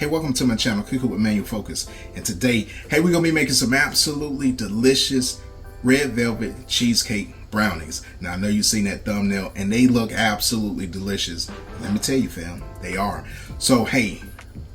Hey, welcome to my channel, Cooking with Manual Focus. And today, hey, we're gonna be making some absolutely delicious red velvet cheesecake brownies. Now, I know you've seen that thumbnail and they look absolutely delicious. Let me tell you, fam, they are. So, hey,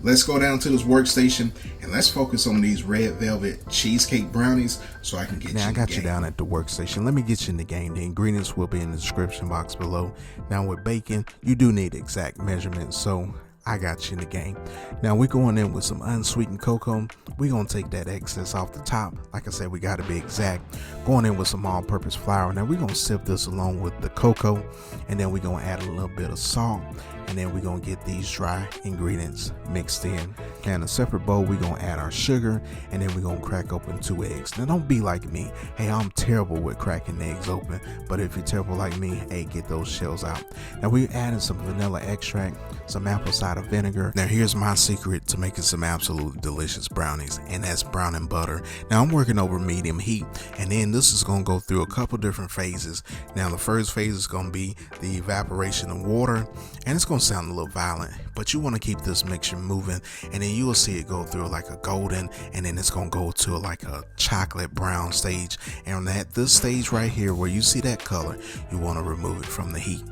let's go down to this workstation and let's focus on these red velvet cheesecake brownies so I can get you in the game. Now, I got you down at the workstation. Let me get you in the game. The ingredients will be in the description box below. Now, with bacon, you do need exact measurements, so I got you in the game. Now we're going in with some unsweetened cocoa. We're gonna take that excess off the top. Like I said, we gotta be exact. Going in with some all-purpose flour. Now we're gonna sift this along with the cocoa, and then we're gonna add a little bit of salt, and then we're gonna get these dry ingredients mixed in. Now in a separate bowl, we're gonna add our sugar, and then we're gonna crack open 2 eggs. Now don't be like me. Hey, I'm terrible with cracking eggs open, but if you're terrible like me, hey, get those shells out. Now we're adding some vanilla extract, some apple cider vinegar. Now here's my secret to making some absolutely delicious brownies, and that's browning butter. Now I'm working over medium heat, and then this is going to go through a couple different phases. Now the first phase is going to be the evaporation of water, and it's going to sound a little violent, but you want to keep this mixture moving, and then you will see it go through like a golden, and then it's going to go to like a chocolate brown stage. And at this stage right here where you see that color, you want to remove it from the heat.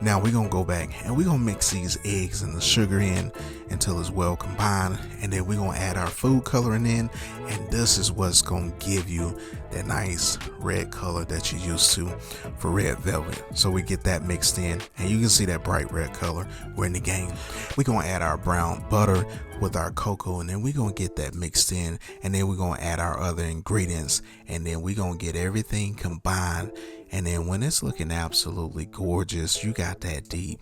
Now we're gonna go back and we're gonna mix these eggs and the sugar in until it's well combined, and then we're gonna add our food coloring in, and this is what's gonna give you that nice red color that you're used to for red velvet. So we get that mixed in, and you can see that bright red color. We're in the game. We're gonna add our brown butter with our cocoa, and then we're gonna get that mixed in, and then we're gonna add our other ingredients, and then we're gonna get everything combined. And then when it's looking absolutely gorgeous, you got that deep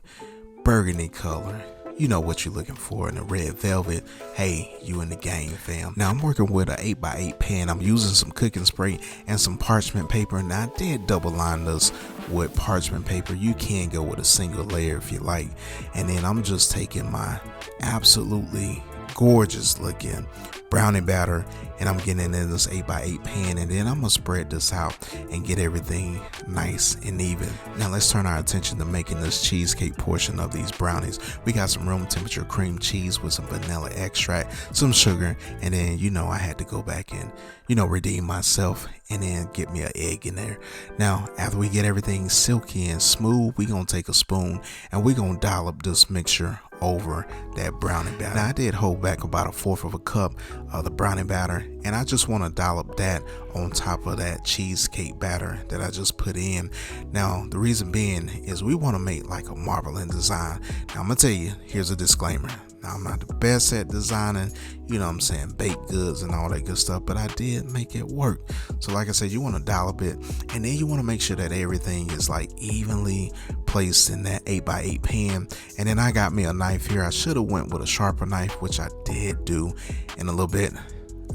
burgundy color. You know what you're looking for in the red velvet. Hey, you in the game, fam. Now I'm working with an 8x8 pan. I'm using some cooking spray and some parchment paper. Now I did double line this with parchment paper. You can go with a single layer if you like. And then I'm just taking my absolutely gorgeous looking brownie batter, and I'm getting it in this 8x8 pan, and then I'm gonna spread this out and get everything nice and even. Now let's turn our attention to making this cheesecake portion of these brownies. We got some room temperature cream cheese with some vanilla extract, some sugar, and then I had to go back and redeem myself and then get me an egg in there. Now after we get everything silky and smooth, we gonna take a spoon and we gonna dollop this mixture over that brownie batter. Now I did hold back about 1/4 of a cup of the brownie batter, and I just want to dollop that on top of that cheesecake batter that I just put in. Now the reason being is we want to make like a marbling design. Now I'm gonna tell you, here's a disclaimer. Now I'm not the best at designing, baked goods and all that good stuff, but I did make it work. So like I said, you want to dollop it, and then you want to make sure that everything is like evenly placed in that 8x8 pan. And then I got me a knife here. I should have went with a sharper knife, which I did do in a little bit.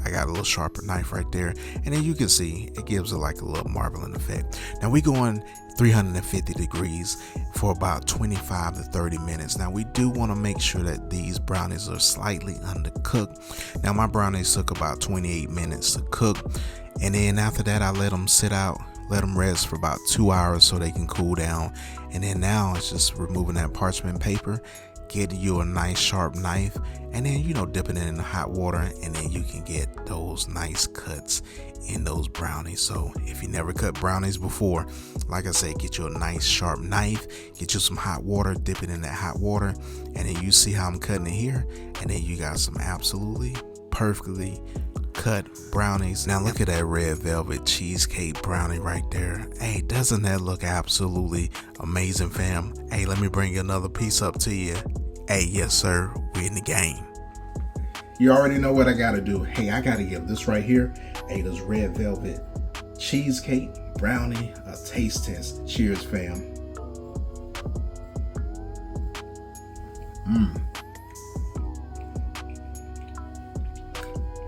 I got a little sharper knife right there, and then you can see it gives it like a little marbling effect. Now we going 350 degrees for about 25 to 30 minutes. Now we do want to make sure that these brownies are slightly undercooked. Now my brownies took about 28 minutes to cook, and then after that I let them sit out, let them rest for about 2 hours so they can cool down. And then now it's just removing that parchment paper, getting you a nice sharp knife, and then dipping it in the hot water, and then you can get those nice cuts in those brownies. So if you never cut brownies before, like I said, get you a nice sharp knife, get you some hot water, dip it in that hot water, and then you see how I'm cutting it here, and then you got some absolutely perfectly cut brownies. Now look at that red velvet cheesecake brownie right there. Hey, doesn't that look absolutely amazing, fam? Hey, let me bring another piece up to you. Hey, yes sir, we in the game. You already know what I gotta do. Hey, I gotta give this right here, hey, this red velvet cheesecake brownie, a taste test. Cheers, fam.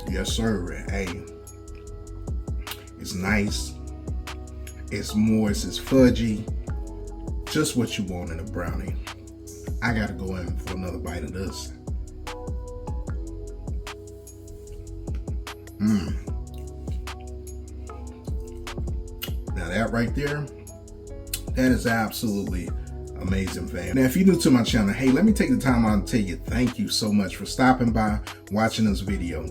Yes sir. Hey, it's nice, it's moist, it's fudgy, just what you want in a brownie. I gotta go in for another bite of this. Now that right there, that is absolutely Amazing, fam. Now, if you're new to my channel, hey, let me take the time out to tell you thank you so much for stopping by, watching this video.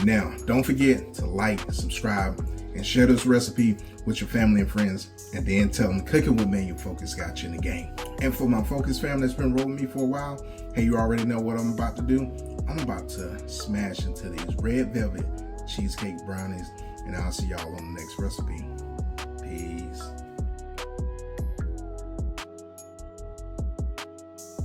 Now, don't forget to like, subscribe, and share this recipe with your family and friends, and then tell them Cooking with Menu Focus got you in the game. And for my Focus family that's been rolling me for a while, hey, you already know what I'm about to do. I'm about to smash into these Red Velvet Cheesecake Brownies, and I'll see y'all on the next recipe. Peace.